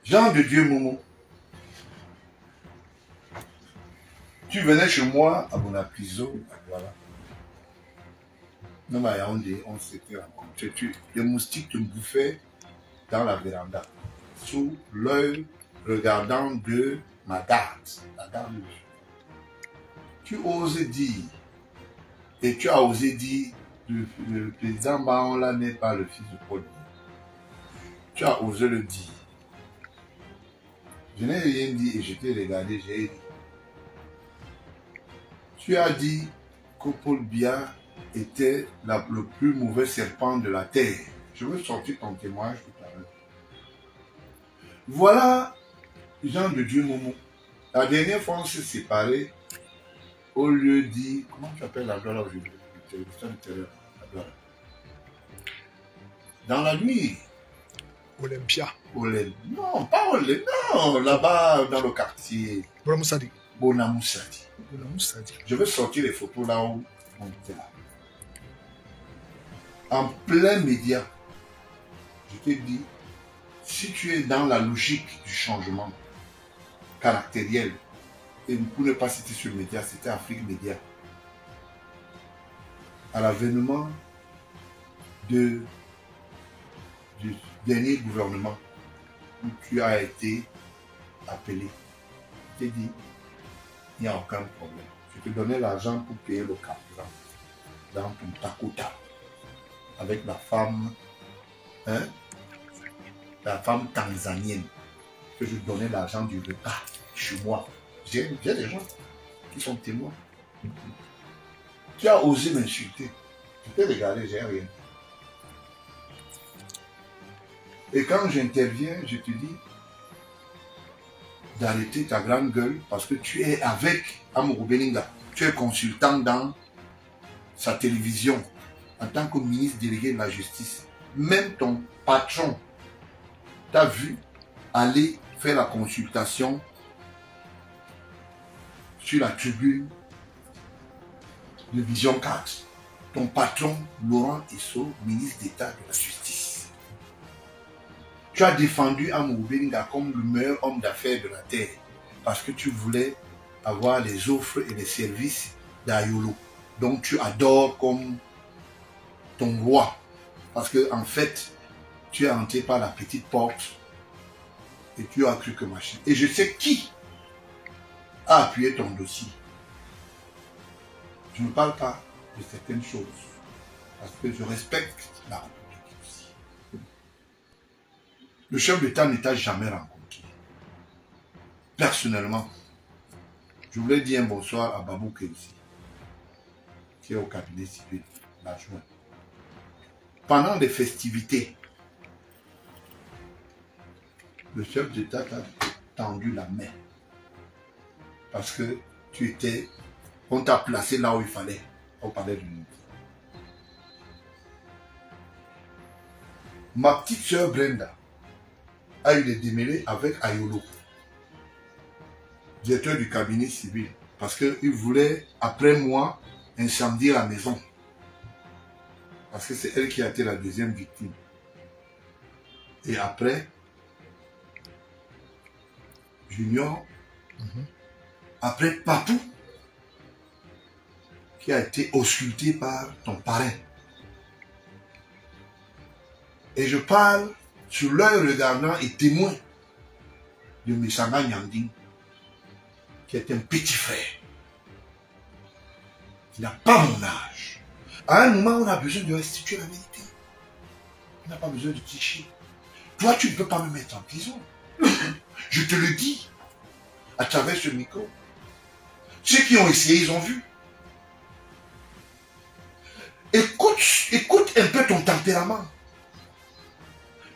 Jean de Dieu Momo, tu venais chez moi à Bonapiso, voilà. Nous, à Yaoundé, on s'était rencontrés. Les moustiques te bouffaient dans la véranda, sous l'œil regardant de ma garde, la garde. Tu oses dire, et tu as osé dire, le président Baola n'est pas le fils de Paul. Tu as osé le dire. Je n'ai rien dit et je t'ai regardé, j'ai dit. Tu as dit que Paul Biya était le plus mauvais serpent de la terre. Je veux sortir ton témoignage tout à l'heure. Voilà Jean de Dieu Momo. La dernière fois, on s'est séparés. Au lieu dit, comment tu appelles la gloire aujourd'hui? Dans la nuit. Olympia. Non, pas Olympia. Non, là-bas dans le quartier. Bonamoussadi. Bonamoussadi. Bonamoussadi. Je vais sortir les photos là où on était là. En plein média, je t'ai dit, si tu es dans la logique du changement caractériel, et pour ne pas citer sur média, c'était Afrique Média, à l'avènement du dernier gouvernement où tu as été appelé, je t'ai dit, il n'y a aucun problème. Je te donnais l'argent pour payer le carburant dans ton Takota avec la femme, hein, la femme tanzanienne, que je donnais l'argent du repas chez moi. J'ai des gens qui sont témoins. Tu as osé m'insulter. Je t'ai regardé, j'ai rien. Et quand j'interviens, je te dis d'arrêter ta grande gueule parce que tu es avec Amourou Beninga. Tu es consultant dans sa télévision en tant que ministre délégué de la justice. Même ton patron t'a vu aller faire la consultation sur la tribune de Vision 4. Ton patron, Laurent Esso, ministre d'État de la Justice. Tu as défendu Amourou Beninga comme le meilleur homme d'affaires de la Terre parce que tu voulais avoir les offres et les services d'Ayolo. Donc tu adores comme ton roi. Parce que en fait, tu es entré par la petite porte et tu as cru que machin. Et je sais qui a appuyé ton dossier. Je ne parle pas de certaines choses parce que je respecte la République aussi. Le chef d'État ne t'a jamais rencontré. Personnellement, je voulais dire un bonsoir à Babou Kensi, qui est au cabinet civil, l'adjoint. Pendant les festivités, le chef d'État t'a tendu la main parce que tu étais, on t'a placé là où il fallait, au palais de l'Unité. Ma petite soeur Brenda a eu des démêlés avec Ayolo, directeur du cabinet civil, parce qu'il voulait, après moi, incendier la maison. Parce que c'est elle qui a été la deuxième victime. Et après, Junior, après Papou, qui a été ausculté par ton parrain. Et je parle sur l'œil regardant et témoin de Messanga Nyanding, qui est un petit frère, qui n'a pas mon âge. À un moment, on a besoin de restituer la vérité. On n'a pas besoin de tricher. Toi, tu ne peux pas me mettre en prison. Je te le dis à travers ce micro. Ceux qui ont essayé, ils ont vu. Écoute un peu ton tempérament.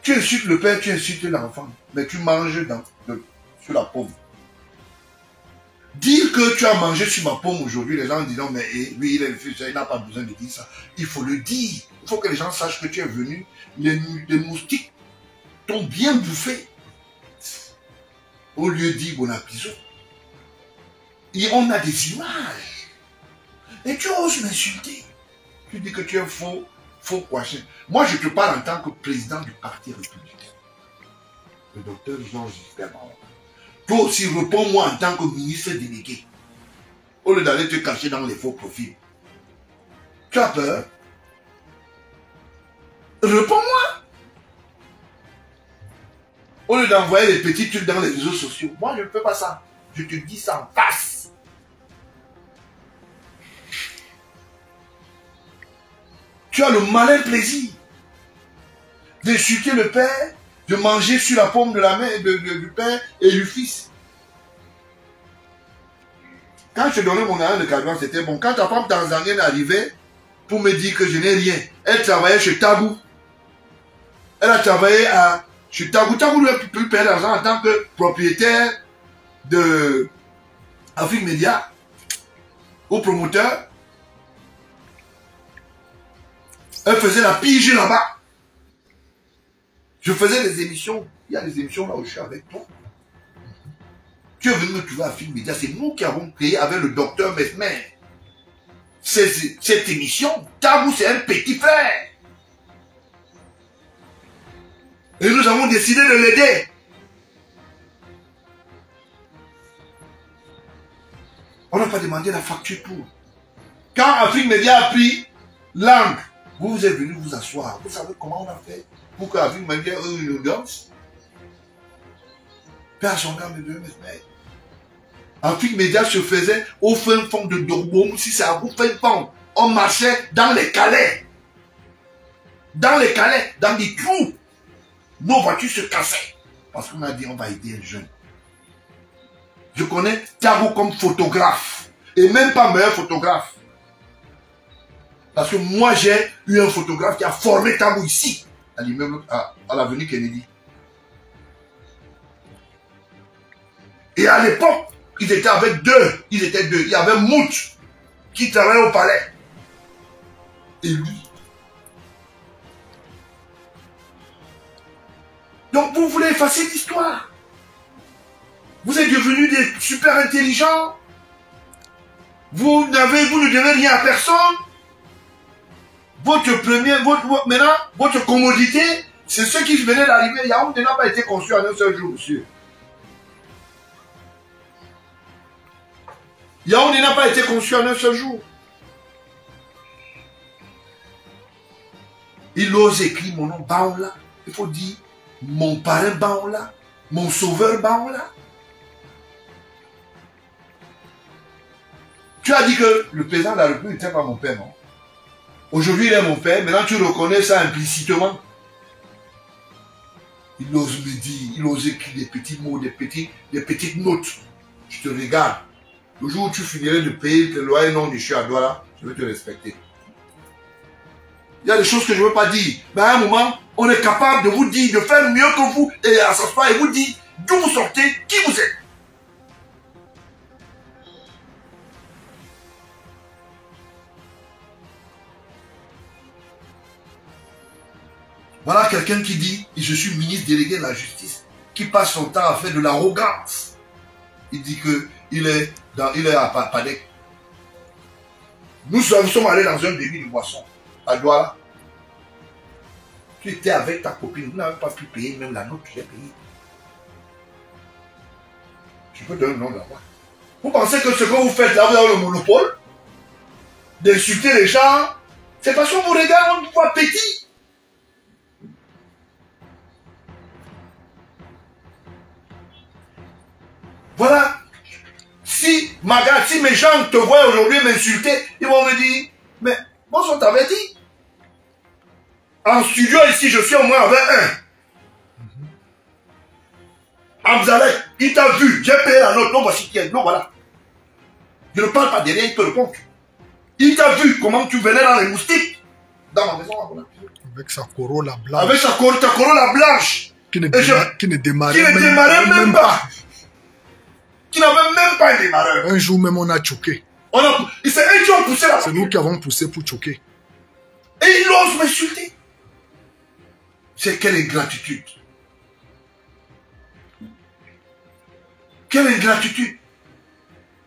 Tu insultes le père, tu insultes l'enfant, mais tu manges sur la paume. Dire que tu as mangé sur ma paume aujourd'hui, les gens diront, mais lui, il est le fils, il n'a pas besoin de dire ça. Il faut le dire. Il faut que les gens sachent que tu es venu. Les moustiques t'ont bien bouffé. Au lieu de dire Bonapiso. Et on a des images. Et tu oses m'insulter. Tu dis que tu es faux quoi. Moi, je te parle en tant que président du parti républicain. le docteur Georges Gisbert Baon. Toi aussi, réponds-moi en tant que ministre délégué. Au lieu d'aller te cacher dans les faux profils. Tu as peur? Réponds-moi. Au lieu d'envoyer les petits trucs dans les réseaux sociaux. Moi, je ne fais pas ça. Je te dis ça en face. Tu as le malin plaisir d'insulter le père, de manger sur la paume de la main du père et du fils. Quand je te donnais mon argent de carburant, c'était bon. Quand ta femme tanzanienne est arrivée pour me dire que je n'ai rien, elle travaillait chez Tabou. Elle a travaillé chez Tabou. Tabou lui a pu payer l'argent en tant que propriétaire de Afrique Média ou promoteur. Elle faisait la pige là-bas. Je faisais des émissions. Il y a des émissions là où je suis avec toi. Tu es venu me trouver à Afrique Média. C'est nous qui avons créé avec le docteur Mesmer cette émission. Tabou, c'est un petit frère. Et nous avons décidé de l'aider. On n'a pas demandé la facture pour. Quand Afrique Média a pris langue, vous êtes venu vous asseoir. Vous savez comment on a fait pour qu'Afrique Média ait une audience? Père son gamme de Mesmer. Afrique Média se faisait au fin fond de Dorboum. Si c'est à vous fin fond, on marchait dans les calais. Dans les calais, dans des trous. Nos voitures se cassaient. Parce qu'on a dit on va aider un jeune. Je connais Tabou comme photographe. Et même pas meilleur photographe. Parce que moi j'ai eu un photographe qui a formé Tabou ici. À l'immeuble, à l'avenue Kennedy. Et à l'époque, ils étaient avec deux. Ils étaient deux. Il y avait Mout qui travaillait au palais. Et lui. Donc vous voulez effacer l'histoire. Vous êtes devenus des super intelligents. Vous ne devez rien à personne. Maintenant, votre commodité, c'est ce qui venait d'arriver. Yaoundé n'a pas été construit en un seul jour, monsieur. Yaoundé n'a pas été conçu en un seul jour. Il ose écrire mon nom Baola. Il faut dire mon parrain Baola, mon sauveur Baola. Tu as dit que le président de la République n'était pas mon père, non? Aujourd'hui, il est mon père. Maintenant, tu reconnais ça implicitement. Il ose me dire, il ose écrire des petits mots, des petites notes. Je te regarde. Le jour où tu finirais de payer le loyer non déchu à Douala, je vais te respecter. Il y a des choses que je ne veux pas dire. Mais à un moment, on est capable de vous dire, de faire mieux que vous, et à s'asseoir et vous dire d'où vous sortez, qui vous êtes. Voilà quelqu'un qui dit, je suis ministre délégué de la justice, qui passe son temps à faire de l'arrogance. Il dit qu'il est à Padec. Nous sommes allés dans un débit de boisson, à Douala. Tu étais avec ta copine, vous n'avez pas pu payer même la note que j'ai payée. Je peux donner le nom là-bas. Vous pensez que ce que vous faites là, vous avez le monopole d'insulter les gens? C'est parce qu'on vous regarde, on vous voit petit. Voilà. Si mes gens te voient aujourd'hui m'insulter, ils vont me dire, mais bon, on t'avait dit. En studio ici, je suis au moins avec un. Amzalek, il t'a vu, j'ai payé la note, non, voici qui est, non, voilà. Je ne parle pas derrière, il te répond. Il t'a vu comment tu venais dans les moustiques, dans ma maison. Avec sa Corolla blanche. Avec ta Corolla blanche. Qui ne démarrait même pas. Qui n'avait même pas un démarreur. Un jour même, on a choqué. C'est eux qui ont poussé la voiture. C'est nous qui avons poussé pour choquer. Et il ose m'insulter. C'est quelle ingratitude. Quelle ingratitude.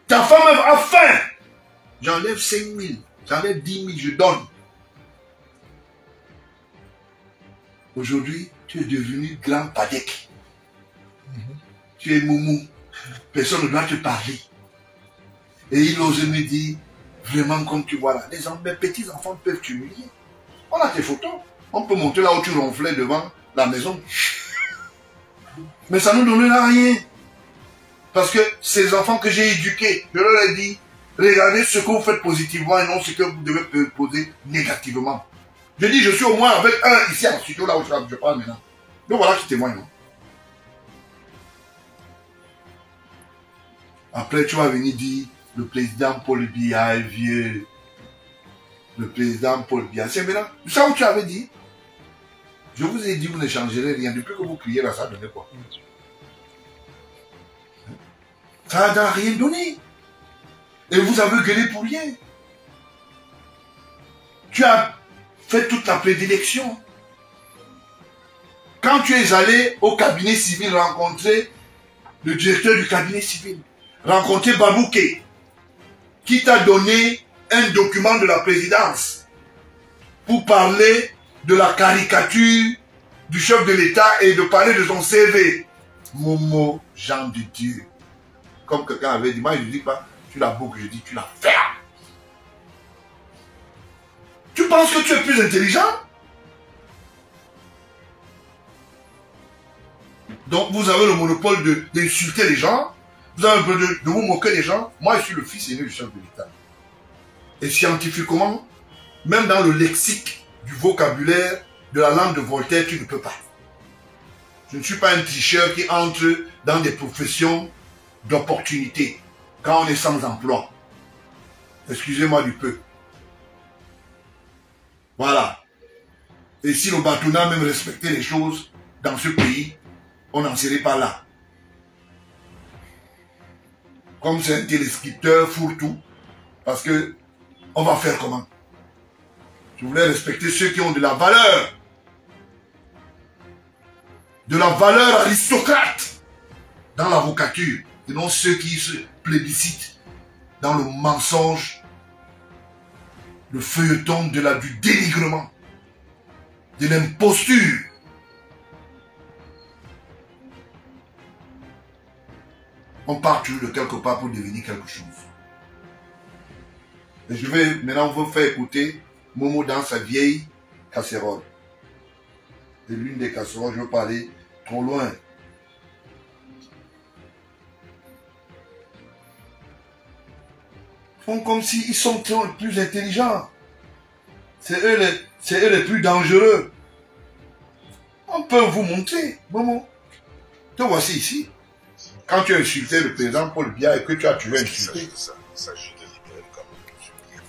Ta femme a faim. J'enlève 5 000. J'enlève 10 000, je donne. Aujourd'hui, tu es devenu grand Padec. tu es Moumou, personne ne doit te parler. Et il ose me dire, vraiment comme tu vois là, mes petits enfants peuvent t'humilier. On a tes photos, on peut monter là où tu ronflais devant la maison. Mais ça ne nous donnera rien. Parce que ces enfants que j'ai éduqués, je leur ai dit, regardez ce que vous faites positivement et non ce que vous devez poser négativement. Je dis, je suis au moins avec un ici en studio, là où je parle maintenant. Donc voilà qui témoigne. Non? Après, tu vas venir dire, le président Paul Biya est vieux. Le président Paul Biya, c'est maintenant. Tu sais où tu avais dit? Je vous ai dit, vous ne changerez rien. Depuis que vous criez là, ça a donné quoi? Ça n'a rien donné. Et vous avez gueulé pour rien. Tu as fait toute la prédilection. Quand tu es allé au cabinet civil rencontrer le directeur du cabinet civil, rencontrer Babouké, qui t'a donné un document de la présidence pour parler de la caricature du chef de l'État et de parler de son CV. Momo, Jean de Dieu. Comme quelqu'un avait dit, moi je ne dis pas, tu la boucles, je dis, tu la fermes. Tu penses que tu es plus intelligent? Donc vous avez le monopole d'insulter les gens, vous avez le monopole de vous moquer des gens. Moi je suis le fils aîné du chef de l'État. Et scientifiquement, même dans le lexique du vocabulaire de la langue de Voltaire, tu ne peux pas. Je ne suis pas un tricheur qui entre dans des professions d'opportunité quand on est sans emploi. Excusez-moi du peu. Voilà. Et si le Batuna même respectait les choses dans ce pays, on n'en serait pas là. Comme c'est un téléscripteur fourre-tout, parce que on va faire comment? Je voulais respecter ceux qui ont de la valeur aristocrate dans l'avocature, et non ceux qui se plébiscitent dans le mensonge, le feuilleton du dénigrement, de l'imposture. On part toujours de quelque part pour devenir quelque chose. Et je vais maintenant vous faire écouter Momo dans sa vieille casserole. Et l'une des casseroles, je veux parler trop loin. Ils font comme s'ils sont plus intelligents. C'est eux les plus dangereux. On peut vous montrer, Momo. Te voici ici. Quand tu as insulté le président Paul Biya et que tu as tué insulté. Il s'agit de libérer le Cameroun de M. Biya.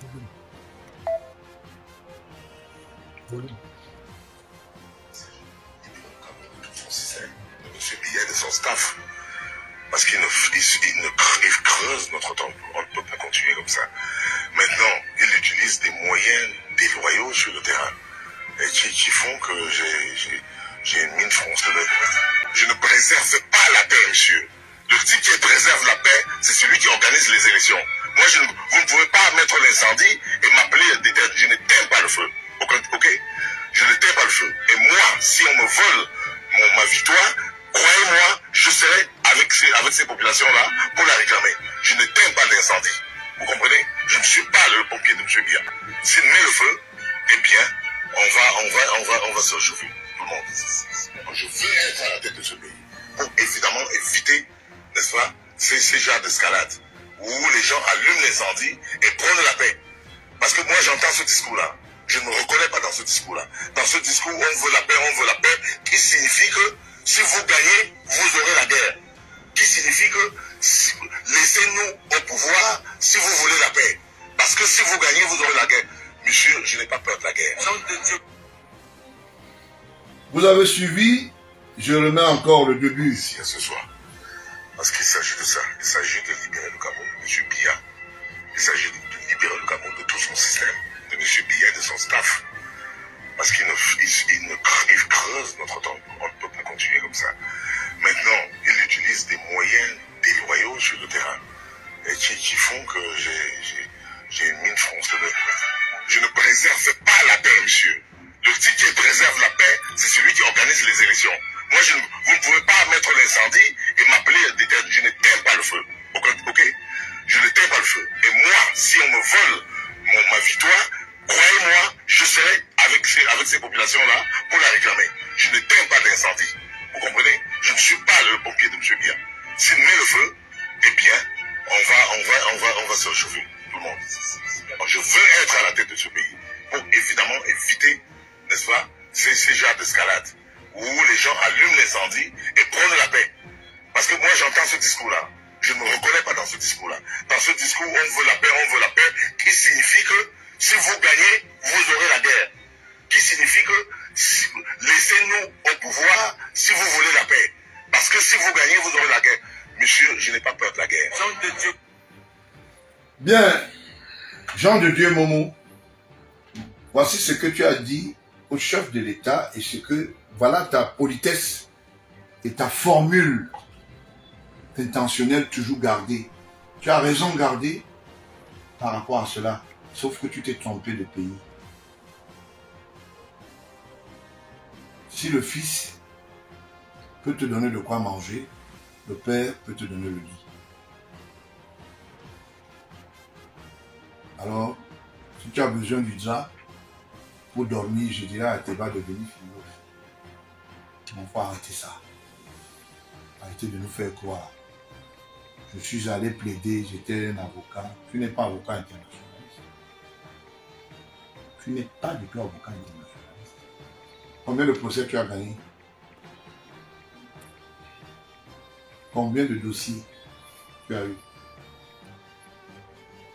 Volume. Libérer le Cameroun de tout son système, de M. Biya et de son staff. Parce qu'ils creusent notre temple. On ne peut pas continuer comme ça. Maintenant, ils utilisent des moyens déloyaux sur le terrain. Et qui font que j'ai une mine fronceuse. Je ne préserve pas la paix, monsieur. Le type qui préserve la paix, c'est celui qui organise les élections. Moi, vous ne pouvez pas mettre l'incendie et m'appeler d'éteindre. Je n'éteins pas le feu. Ok? Je n'éteins pas le feu. Et moi, si on me vole ma victoire, croyez-moi, je serai avec ces populations-là pour la réclamer. Je n'éteins pas l'incendie. Vous comprenez? Je ne suis pas le pompier de M. Biya. S'il met le feu, eh bien, on va se réchauffer. Tout le monde. Je veux être à la tête de ce pays. Pour évidemment éviter, n'est-ce pas, ces genres d'escalade où les gens allument l'incendie et prennent la paix. Parce que moi j'entends ce discours-là. Je ne me reconnais pas dans ce discours-là. Dans ce discours, on veut la paix, qui signifie que si vous gagnez, vous aurez la guerre. Qui signifie que laissez-nous au pouvoir si vous voulez la paix. Parce que si vous gagnez, vous aurez la guerre. Monsieur, je n'ai pas peur de la guerre. Vous avez suivi, je remets encore le début. Ici, ce soir. Parce qu'il s'agit de ça. Il s'agit de libérer le Cameroun de M. Biya. Il s'agit de libérer le Cameroun de tout son système, de M. Biya et de son staff. Parce qu'ils creusent notre temple. On ne peut pas continuer comme ça. Maintenant, ils utilisent des moyens déloyaux sur le terrain. Et qui font que j'ai une mine fronceuse. Je ne préserve pas la paix, monsieur. Le type qui préserve la paix, c'est celui qui organise les élections. Moi, vous ne pouvez pas mettre l'incendie et m'appeler se réchauffer, tout le monde. Donc, je veux être à la tête de ce pays pour évidemment éviter, n'est-ce pas, ces genres d'escalade où les gens allument l'incendie et prennent la paix. Parce que moi, j'entends ce discours-là. Je ne me reconnais pas dans ce discours-là. Dans ce discours, on veut la paix, qui signifie que si vous gagnez, vous aurez la guerre. Qui signifie que laissez-nous au pouvoir si vous voulez la paix. Parce que si vous gagnez, vous aurez la guerre. Monsieur, je n'ai pas peur de la guerre. Jean de Dieu. Bien, Jean de Dieu Momo, voici ce que tu as dit au chef de l'État et ce que, voilà ta politesse et ta formule intentionnelle toujours gardée. Tu as raison de garder par rapport à cela, sauf que tu t'es trompé de pays. Si le fils peut te donner de quoi manger, le père peut te donner le lit. Alors, si tu as besoin du drap pour dormir, je dirais à tes bas de venir philosophe. Il faut arrêter ça. Arrêtez de nous faire croire. Je suis allé plaider, j'étais un avocat. Tu n'es pas avocat internationaliste. Tu n'es pas du tout avocat internationaliste. Combien de procès tu as gagné? Combien de dossiers tu as eu?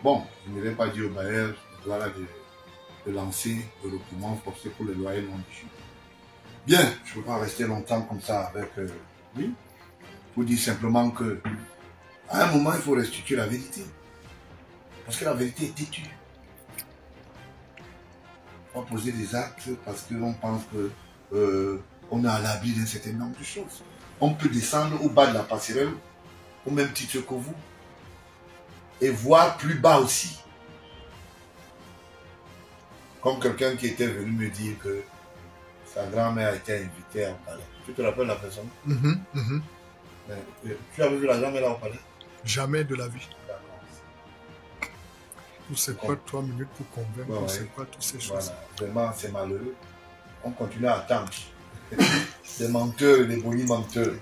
Bon, je ne vais pas dire au bailleur voilà, de lancer le document forcé pour le loyer non dû. Bien, je ne peux pas rester longtemps comme ça avec lui. Je vous dis simplement que à un moment, il faut restituer la vérité. Parce que la vérité est têtue. On va poser des actes parce qu'on pense qu'on est à l'abri d'un certain nombre de choses. On peut descendre au bas de la passerelle au même titre que vous. Et voir plus bas aussi. Comme quelqu'un qui était venu me dire que sa grand-mère a été invitée au palais. Tu te rappelles la personne? Tu avais vu la grand-mère là au palais? Jamais de la vie. Tout c'est quoi 3 minutes pour convaincre, c'est quoi toutes ces choses. Voilà. Vraiment, c'est malheureux. On continue à attendre. Des menteurs et des bonimenteurs.